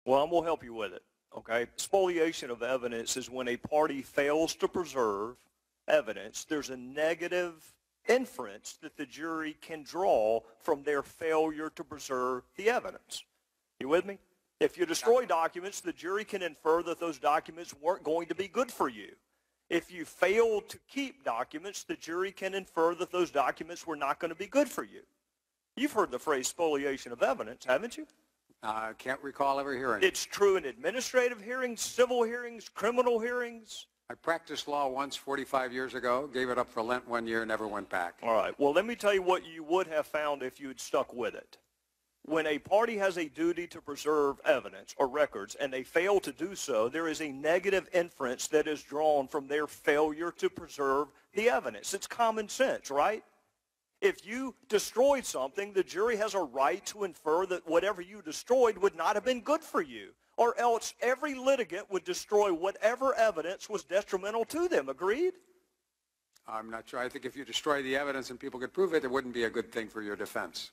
Well, I'm going to help you with it, okay? Spoliation of evidence is when a party fails to preserve evidence. There's a negative inference that the jury can draw from their failure to preserve the evidence. You with me? If you destroy documents, the jury can infer that those documents weren't going to be good for you. If you fail to keep documents, the jury can infer that those documents were not going to be good for you. You've heard the phrase spoliation of evidence, haven't you? I can't recall ever hearing it. It's true in administrative hearings, civil hearings, criminal hearings. I practiced law once 45 years ago, gave it up for Lent one year, never went back. All right. Well, let me tell you what you would have found if you had stuck with it. When a party has a duty to preserve evidence or records and they fail to do so, there is a negative inference that is drawn from their failure to preserve the evidence. It's common sense, right? If you destroyed something, the jury has a right to infer that whatever you destroyed would not have been good for you, or else every litigant would destroy whatever evidence was detrimental to them. Agreed? I'm not sure. I think if you destroy the evidence and people could prove it, it wouldn't be a good thing for your defense.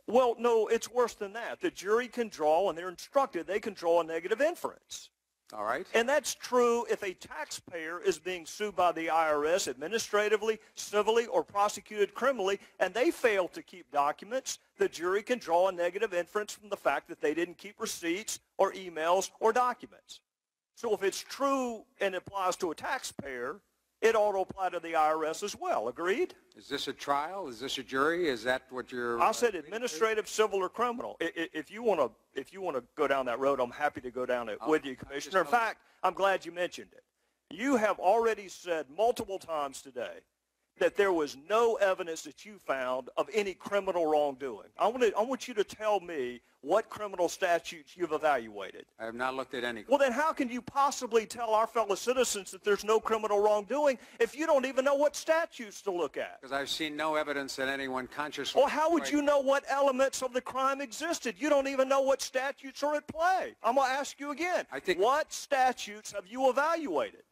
Well, no, it's worse than that. The jury can draw, and they're instructed, they can draw a negative inference. All right. And that's true if a taxpayer is being sued by the IRS administratively, civilly, or prosecuted criminally, and they fail to keep documents, the jury can draw a negative inference from the fact that they didn't keep receipts or emails or documents. So if it's true and applies to a taxpayer, it ought to apply to the IRS as well. Agreed? Is this a trial? Is this a jury? Is that what you're... I said administrative, civil, or criminal. If you want to go down that road, I'm happy to go down it with you, Commissioner. In fact, I'm glad you mentioned it. You have already said multiple times today that there was no evidence that you found of any criminal wrongdoing. I want you to tell me what criminal statutes you've evaluated. I have not looked at any. Well, then how can you possibly tell our fellow citizens that there's no criminal wrongdoing if you don't even know what statutes to look at? Because I've seen no evidence that anyone consciously... Well, how would you know what elements of the crime existed? You don't even know what statutes are at play. I'm going to ask you again. What statutes have you evaluated?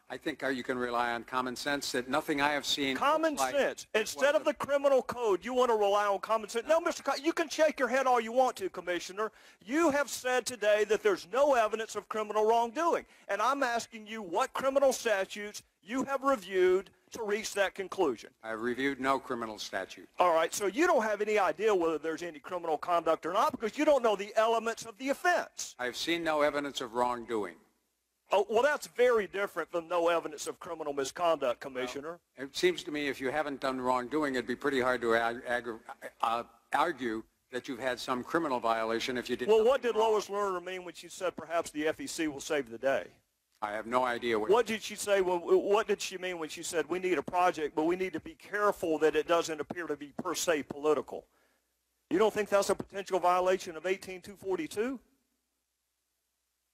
I think you can rely on common sense that nothing I have seen... Common sense. Instead of the criminal code, you want to rely on common sense. No, Mr. You can shake your head all you want to, Commissioner. You have said today that there's no evidence of criminal wrongdoing. And I'm asking you what criminal statutes you have reviewed to reach that conclusion. I've reviewed no criminal statute. All right, so you don't have any idea whether there's any criminal conduct or not because you don't know the elements of the offense. I've seen no evidence of wrongdoing. Oh, well, that's very different from no evidence of criminal misconduct, Commissioner. Well, it seems to me if you haven't done wrongdoing, it'd be pretty hard to argue that you've had some criminal violation if you did. Well, what did Lois Lerner mean when she said perhaps the FEC will save the day? I have no idea. What did she say? What did she mean when she said we need a project, but we need to be careful that it doesn't appear to be per se political? You don't think that's a potential violation of 18242?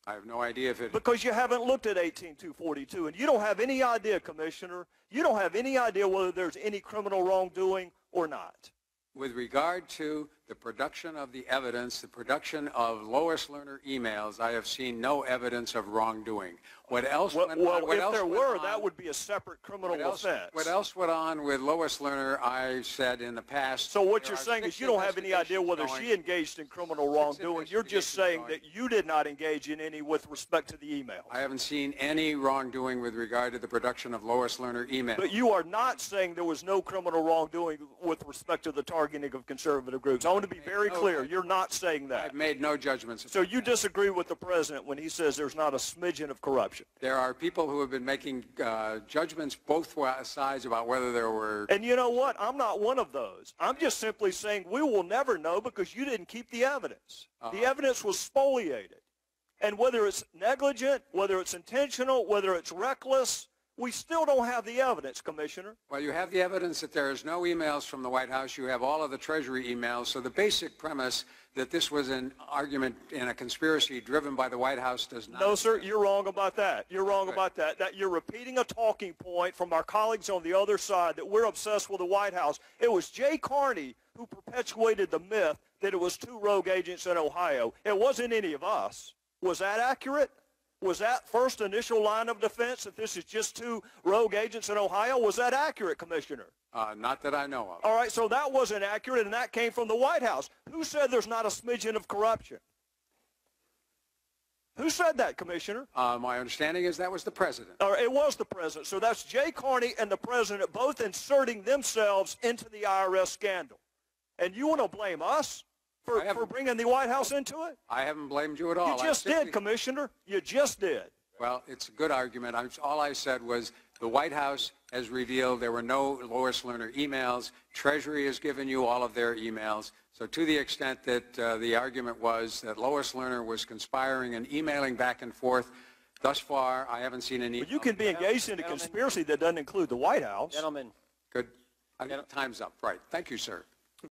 I have no idea if it... Because you haven't looked at 18242, and you don't have any idea, Commissioner. You don't have any idea whether there's any criminal wrongdoing or not. With regard to the production of the evidence, the production of Lois Lerner emails, I have seen no evidence of wrongdoing. What else went on? Well, if there were, that would be a separate criminal offense. What else went on with Lois Lerner, I said in the past... So what you're saying is you don't have any idea whether she engaged in criminal wrongdoing. You're just saying that you did not engage in any with respect to the emails. I haven't seen any wrongdoing with regard to the production of Lois Lerner emails. But you are not saying there was no criminal wrongdoing with respect to the targeting of conservative groups. I want to be very clear. You're not saying that. I've made no judgments. So you disagree with the president when he says there's not a smidgen of corruption? There are people who have been making judgments both sides about whether there were... And you know what? I'm not one of those. I'm just simply saying we will never know because you didn't keep the evidence. The evidence was spoliated. And whether it's negligent, whether it's intentional, whether it's reckless, we still don't have the evidence, Commissioner. Well, you have the evidence that there is no emails from the White House. You have all of the Treasury emails. So the basic premise that this was an argument in a conspiracy driven by the White House does not... No, sir, you're wrong about that. You're wrong about that. That you're repeating a talking point from our colleagues on the other side that we're obsessed with the White House. It was Jay Carney who perpetuated the myth that it was 2 rogue agents in Ohio. It wasn't any of us. Was that accurate? Was that first initial line of defense that this is just 2 rogue agents in Ohio? Was that accurate, Commissioner? Not that I know of. All right, so that wasn't accurate, and that came from the White House. Who said there's not a smidgen of corruption? Who said that, Commissioner? My understanding is that was the president. Or it was the president. So that's Jay Carney and the president both inserting themselves into the IRS scandal. And you want to blame us for bringing the White House into it? I haven't blamed you at all. You just did, Commissioner. You just did. Well, it's a good argument. All I said was the White House has revealed there were no Lois Lerner emails. Treasury has given you all of their emails. So to the extent that the argument was that Lois Lerner was conspiring and emailing back and forth, thus far I haven't seen any. But you can be engaged in a conspiracy that doesn't include the White House. Gentlemen. Good. Time's up. Right. Thank you, sir.